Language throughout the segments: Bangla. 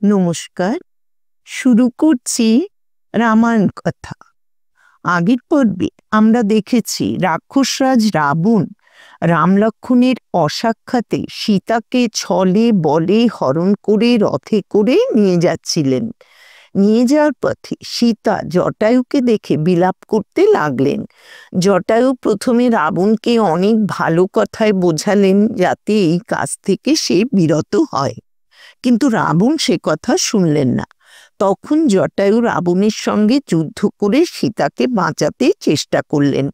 নমস্কার। শুরু করছি রামায়ণ কথা। আগের পর্বে আমরা দেখেছি রাক্ষসরাজ রাবণ রাম লক্ষ্মণের অসাক্ষাতে সীতাকে ছলে বলে হরণ করে রথে করে নিয়ে যাচ্ছিলেন। নিয়ে যাওয়ার পথে সীতা জটায়ুকে দেখে বিলাপ করতে লাগলেন। জটায়ু প্রথমে রাবণকে অনেক ভালো কথায় বোঝালেন যাতে এই কাজ থেকে সে বিরত হয়, কিন্তু রাবণ সে কথা শুনলেন না। তখন জটায়ু রাবণের সঙ্গে যুদ্ধ করে সীতাকে বাঁচাতে চেষ্টা করলেন,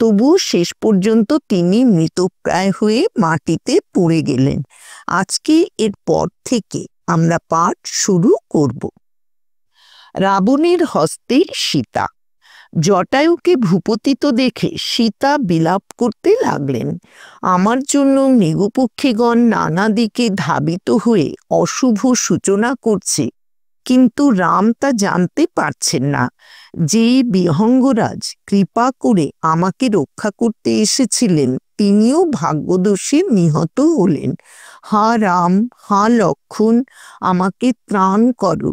তবুও শেষ পর্যন্ত তিনি মৃতপ্রায় হয়ে মাটিতে পড়ে গেলেন। আজকে এর পর থেকে আমরা পাঠ শুরু করব। রাবণের হস্তে সীতা। জটায়ুকে ভূপতিত দেখে সীতা বিলাপ করতে লাগলেন। আমার জন্য মৃগপক্ষীগণ নানা দিকে ধাবিত হয়ে অশুভ সূচনা করছে, কিন্তু রাম তা জানতে পারছেন না। যে বিহঙ্গরাজ কৃপা করে আমাকে রক্ষা করতে এসেছিলেন তিনিও ভাগ্যদোষে নিহত হলেন। হা রাম, হা লক্ষ্মণ, আমাকে ত্রাণ করো।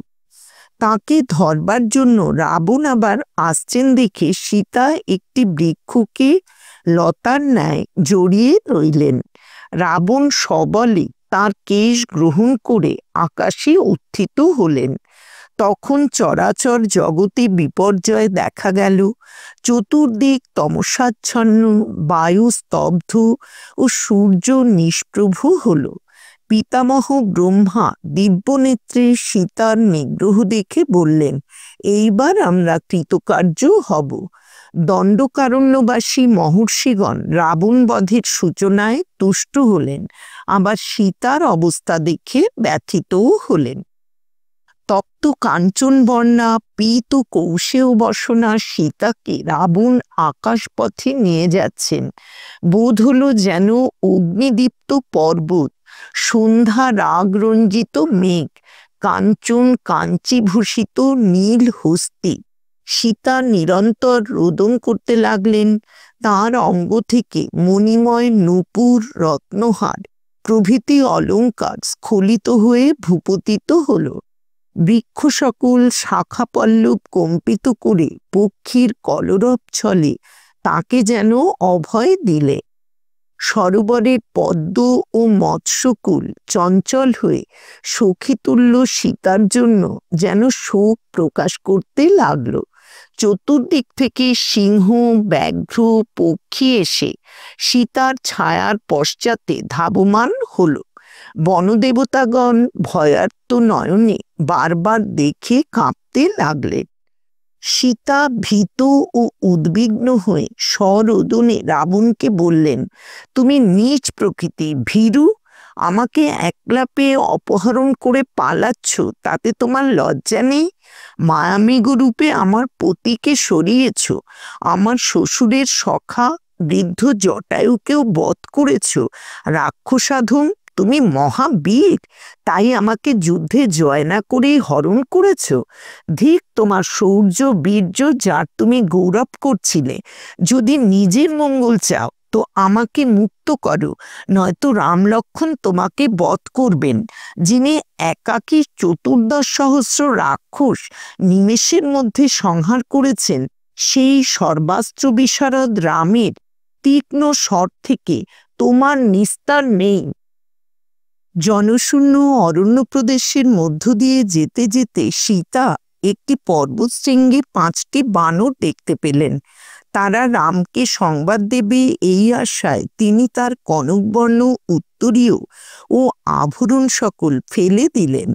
তাকে ধরবার জন্য রাবণ আবার আসছেন দেখে সীতা একটি বৃক্ষকে লতার ন্যায় জড়িয়ে রইলেন। রাবণ সবলে তার কেশ গ্রহণ করে আকাশে উত্থিত হলেন। তখন চরাচর জগতে বিপর্যয় দেখা গেল। চতুর্দিক তমসাচ্ছন্ন, বায়ু স্তব্ধ ও সূর্য নিষ্প্রভ হল। পিতামহ ব্রহ্মা দিব্যনেত্রে সীতার নিগ্রহ দেখে বললেন, এইবার আমরা কৃতকার্য হব। দণ্ডকারণ্যবাসী মহর্ষিগণ রাবণ বধের সূচনায় তুষ্ট হলেন, আবার সীতার অবস্থা দেখে ব্যথিতও হলেন। তপ্ত কাঞ্চনবর্ণা পীত কৌশেয় বসনা সীতাকে রাবণ আকাশপথে নিয়ে যাচ্ছেন। বোধ হলো যেন অগ্নিদীপ্ত পর্বত, সন্ধ্যা রাগরঞ্জিত মেঘ, কাঞ্চন কাঞ্চিভূষিত নীল হস্তি। সীতা নিরন্তর রোদন করতে লাগলেন। তার অঙ্গ থেকে মণিময় নূপুর, রত্নহার প্রভৃতি অলঙ্কার স্খলিত হয়ে ভূপতিত হল। বৃক্ষ সকল শাখা পল্লব কম্পিত করে পক্ষীর কলরব ছলে তাকে যেন অভয় দিলে। সরোবরের পদ্ম ও মৎস্যকুল চঞ্চল হয়ে সখীতুল্য সীতার জন্য যেন শোক প্রকাশ করতে লাগল। চতুর্দিক থেকে সিংহ, ব্যাঘ্র, পক্ষী এসে সীতার ছায়ার পশ্চাতে ধাবমান হল। বনদেবতাগণ ভয়ার্ত নয়নে বারবার দেখে কাঁপতে লাগলেন। সীতা ভীত ও উদ্বিগ্ন হয়ে সরোদনে রাবণকে বললেন, তুমি নীচ প্রকৃতি, ভীরু, আমাকে একলা পেয়ে অপহরণ করে পালাচ্ছ, তাতে তোমার লজ্জা নেই? মায়ামৃগ রূপে আমার পতিকে সরিয়েছ, আমার শ্বশুরের সখা বৃদ্ধ জটায়ুকেও বধ করেছ। রাক্ষসাধম, তুমি মহাবীর, তাই আমাকে যুদ্ধে জয় না করেই হরণ করেছ। ধিক তোমার শৌর্য বীর্য, যার তুমি গৌরব করছিলে। যদি নিজের মঙ্গল চাও তো আমাকে মুক্ত করো, নয়তো রাম লক্ষ্মণ তোমাকে বধ করবেন। যিনি একাকী 14,000 রাক্ষস নিমেষের মধ্যে সংহার করেছেন, সেই সর্বাস্ত্র বিশারদ রামের তীক্ষ্ণ স্বর থেকে তোমার নিস্তার নেই। জনশূন্য অরণ্য প্রদেশের মধ্য দিয়ে যেতে যেতে সীতা একটি পর্বতশৃঙ্গে 5টি বানর দেখতে পেলেন। তারা রামকে সংবাদ দেবে এই আশায় তিনি তার কনকবর্ণ উত্তরীয় ও আভরণ সকল ফেলে দিলেন।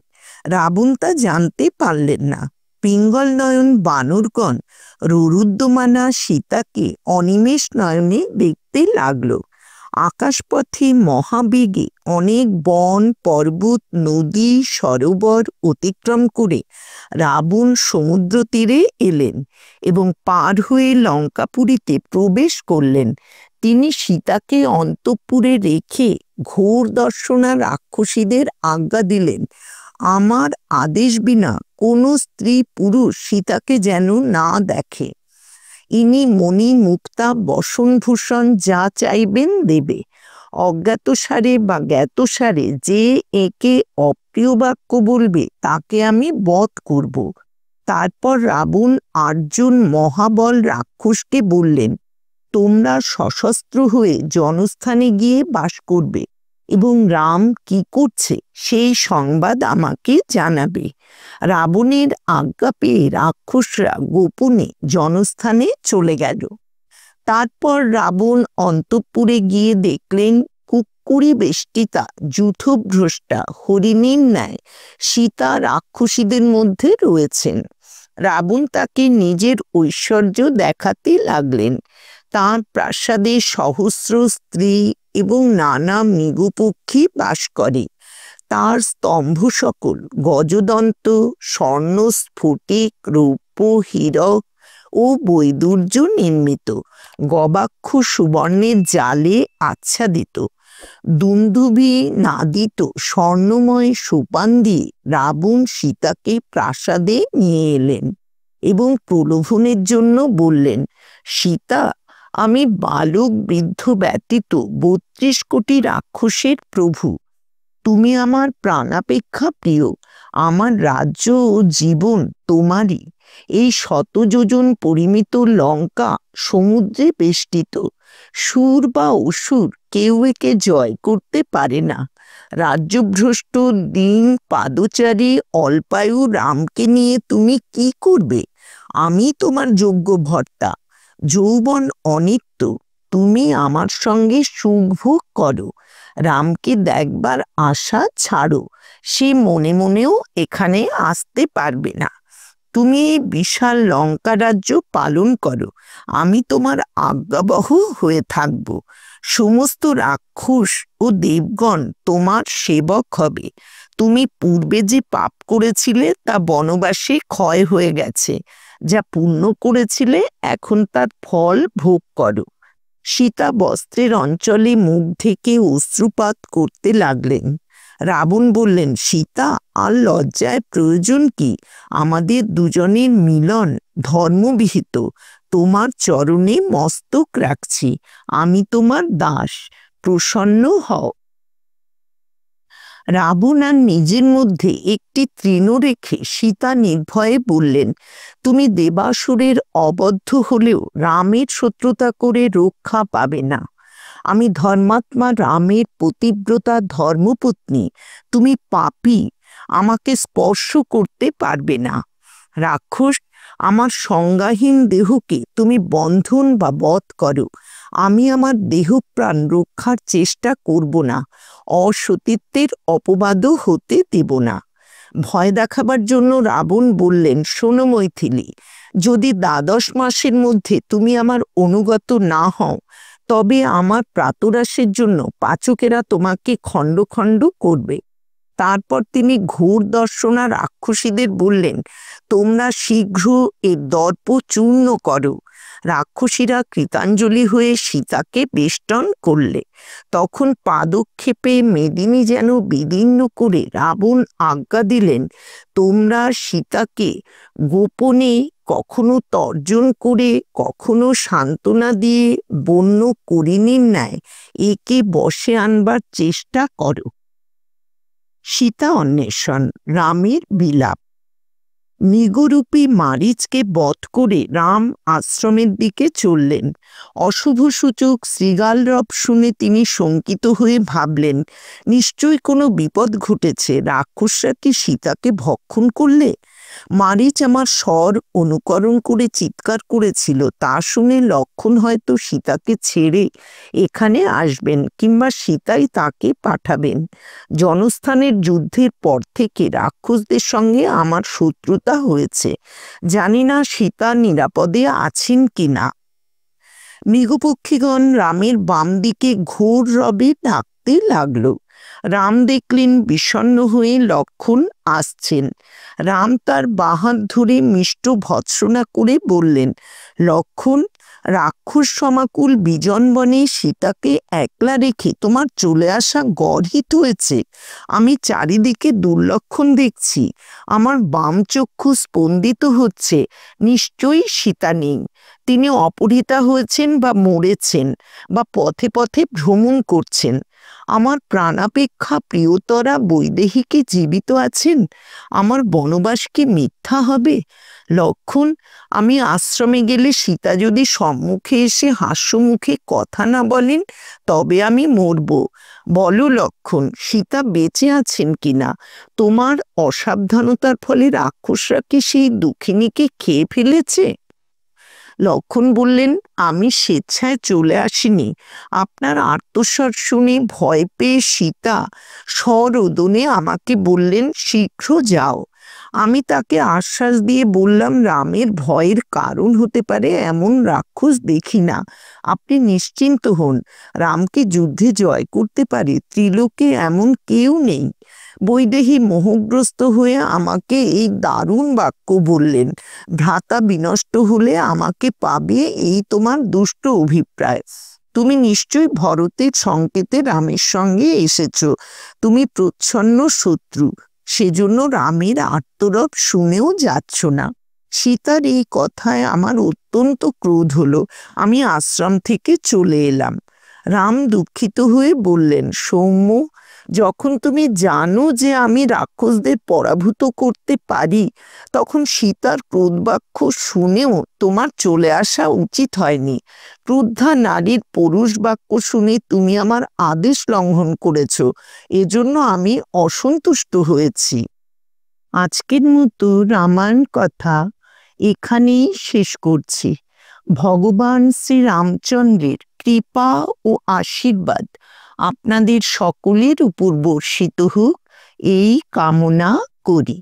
রাবণ তা জানতে পারলেন না। পিঙ্গল নয়ন বানরগণ রুরুদ্যমানা সীতাকে অনিমেষ নয়নে দেখতে লাগল। আকাশপথে মহাবেগে অনেক বন, পর্বত, নদী, সরোবর অতিক্রম করে রাবণ সমুদ্র তীরে এলেন এবং পার হয়ে লঙ্কাপুরীতে প্রবেশ করলেন। তিনি সীতাকে অন্তঃপুরে রেখে ঘোর দর্শনা রাক্ষসীদের আজ্ঞা দিলেন, আমার আদেশ বিনা কোনো স্ত্রী পুরুষ সীতাকে যেন না দেখে। ইনি মণি মুক্তা বসনভূষণ যা চাইবেন দেবে। অজ্ঞাতসারে বা জ্ঞাতসারে যে একে অপ্রিয় বাক্য বলবে তাকে আমি বধ করব। তারপর রাবণ ৮জন মহাবল রাক্ষসকে বললেন, তোমরা সশস্ত্র হয়ে জনস্থানে গিয়ে বাস করবে এবং রাম কি করছে সেই সংবাদ আমাকে জানাবে। রাবণের আজ্ঞা পেয়ে রাক্ষসরা গোপনে জনস্থানে চলে গেল। তারপর রাবণ অন্তঃপুরে গিয়ে দেখলেন কুক্কুরি বেষ্টিতা যূথভ্রষ্টা হরিণীর ন্যায় সীতা রাক্ষসীদের মধ্যে রয়েছেন। রাবণ তাকে নিজের ঐশ্বর্য দেখাতে লাগলেন। তাঁর প্রাসাদে সহস্র স্ত্রী এবং নানা মৃগপক্ষী বাস করে। তার স্তম্ভ সকল গজদন্ত, স্বর্ণ, স্ফটিক, রৌপ্য, হীরক ও বৈদুর্য নির্মিত, গবাক্ষ সুবর্ণের জালে আচ্ছাদিত। দুন্দুভি নাদিত স্বর্ণময় সোপান দিয়ে রাবণ সীতাকে প্রাসাদে নিয়ে এলেন এবং প্রলোভনের জন্য বললেন, সীতা, আমি বালক বৃদ্ধ ব্যতীত ৩২ কোটি রাক্ষসের প্রভু। তুমি আমার প্রাণাপেক্ষা প্রিয়। আমার রাজ্য ও জীবন তোমারই। এই ১০০ যোজন পরিমিত লঙ্কা সমুদ্রে বেষ্টিত। সুর বা অসুর কেউ একে জয় করতে পারে না। রাজ্যভ্রষ্ট দিন পাদচারী অল্পায়ু রামকে নিয়ে তুমি কি করবে? আমি তোমার যোগ্য ভর্তা। যৌবন অনিত্য, তুমি আমার সঙ্গে সুখ ভোগ করো। রামকে দেখবার আশা ছাড়ো, সে মনে মনেও এখানে আসতে পারবে না। তুমি এই বিশাল লঙ্কা রাজ্য পালন করো, আমি তোমার আজ্ঞাবহ হয়ে থাকব। সমস্ত রাক্ষস ও দেবগণ তোমার সেবক হবে। তুমি পূর্বে যে পাপ করেছিলে তা বনবাসে ক্ষয় হয়ে গেছে। যা পুণ্য করেছিলে এখন তার ফল ভোগ করো। সীতা বস্ত্রের অঞ্চলে মুখ থেকে অশ্রুপাত করতে লাগলেন। রাবণ বললেন, সীতা, আর লজ্জায় প্রয়োজন কি? আমাদের দুজনের মিলন ধর্মবিহিত। তোমার চরণে মস্তক রাখছি, আমি তোমার দাস, প্রসন্ন হও। রাবণ আর নিজের মধ্যে একটি তৃণ রেখে সীতা নির্ভয়ে বললেন, তুমি দেবাসুরের অবদ্ধ হলেও রামের শত্রুতা করে রক্ষা পাবে না। আমি ধর্মাত্মা রামের পতিব্রতা ধর্মপত্নী, তুমি পাপী, আমাকে স্পর্শ করতে পারবে না। রাক্ষস, আমার সংজ্ঞাহীন দেহকে তুমি বন্ধন বা বধ করো, আমি আমার দেহপ্রাণ রক্ষার চেষ্টা করব না, অসতীত্বের অপবাদও হতে দেব না। ভয় দেখাবার জন্য রাবণ বললেন, শোনো মৈথিলী, যদি ১২ মাসের মধ্যে তুমি আমার অনুগত না হও তবে আমার প্রাতরাশের জন্য পাচকেরা তোমাকে খণ্ড খণ্ড করবে। তারপর তিনি ঘোর দর্শনা রাক্ষসীদের বললেন, তোমরা শীঘ্র এর দর্প চূর্ণ করো। রাক্ষসীরা কৃতাঞ্জলি হয়ে সীতাকে বেষ্টন করলে। তখন পাদক্ষেপে মেদিনী যেন বিদীর্ণ করে রাবণ আজ্ঞা দিলেন, তোমরা সীতাকে গোপনে কখনো তর্জন করে কখনো সান্ত্বনা দিয়ে বন্য করিনীর ন্যায় একে বশে আনবার চেষ্টা করো। সীতা অন্বেষণ, রামের বিলাপ। মৃগরূপী মারীচকে বধ করে রাম আশ্রমের দিকে চললেন। অশুভ সূচক শৃগালরব শুনে তিনি শঙ্কিত হয়ে ভাবলেন, নিশ্চয়ই কোনো বিপদ ঘটেছে। রাক্ষসরা কি সীতাকে ভক্ষণ করলে? মারীচ আমার স্বর অনুকরণ করে চিৎকার করেছিল, তা শুনে লক্ষণ হয়তো সীতাকে ছেড়ে এখানে আসবেন কিংবা সীতাই তাকে পাঠাবেন। জনস্থানের যুদ্ধের পর থেকে রাক্ষসদের সঙ্গে আমার শত্রুতা হয়েছে। জানি না সীতা নিরাপদে আছেন কিনা। মৃগপক্ষীগণ রামের বাম দিকে ঘোর রবে ডাকতে লাগলো। রাম দেখলেন বিষণ্ণ হয়ে লক্ষণ আসছেন। রাম তার বাহাত ধরে মিষ্ট ভৎসনা করে বললেন, লক্ষণ, রাক্ষস সমাকুল বিজনবনে সীতাকে একলা রেখে তোমার চলে আসা গর্হিত হয়েছে। আমি চারিদিকে দুর্লক্ষণ দেখছি। আমার বাম চক্ষু স্পন্দিত হচ্ছে। নিশ্চয়ই সীতা নেই। তিনি অপহৃতা হয়েছেন বা মরেছেন বা পথে পথে ভ্রমণ করছেন। আমার প্রাণাপেক্ষা প্রিয়তরা বৈদেহীকে জীবিত আছেন? আমার বনবাস কি মিথ্যা হবে? লক্ষণ, আমি আশ্রমে গেলে সীতা যদি সম্মুখে এসে হাস্যমুখে কথা না বলেন তবে আমি মরব। বলো লক্ষণ, সীতা বেঁচে আছেন কিনা? তোমার অসাবধানতার ফলে রাক্ষসরা কি সেই দুঃখিনীকে খেয়ে ফেলেছে? লক্ষণ বললেন, আমি স্বেচ্ছায় চলে আসিনি। আপনার আর্তস্বর শুনে ভয় পেয়ে সীতা সরোদনে আমাকে বললেন, শীঘ্র যাও। আমি তাকে আশ্বাস দিয়ে বললাম, রামের ভয়ের কারণ হতে পারে এমন রাক্ষস দেখি না। আপনি নিশ্চিন্ত হন, রামকে যুদ্ধে জয় করতে পারে, ত্রিলোকে এমন কেউ নেই। বৈদেহী মোহগ্রস্ত হয়ে আমাকে এই দারুণ বাক্য বললেন, ভ্রাতা বিনষ্ট হলে আমাকে পাবে, এই তোমার দুষ্ট অভিপ্রায়। তুমি নিশ্চয়ই ভরতের সংকেতে রামের সঙ্গে এসেছ। তুমি প্রচ্ছন্ন শত্রু, সেজন্য রামের আর্তরব শুনেও যাচ্ছ না। সীতার এই কথায় আমার অত্যন্ত ক্রোধ হলো। আমি আশ্রম থেকে চলে এলাম। রাম দুঃখিত হয়ে বললেন, সৌম্য, যখন তুমি জানো যে আমি রাক্ষসদের পরাভূত করতে পারি, তখন সীতার ক্রোধবাক্য শুনেও তোমার চলে আসা উচিত হয়নি। ক্রুদ্ধা নারীর পরুষ বাক্য শুনে তুমি আমার আদেশ লঙ্ঘন করেছ, এজন্য আমি অসন্তুষ্ট হয়েছি। আজকের মতো রামায়ণ কথা এখানেই শেষ করছি। ভগবান শ্রী রামচন্দ্রের কৃপা ও আশীর্বাদ আপনাদের সকলের উপর বর্ষিত হোক, এই কামনা করি।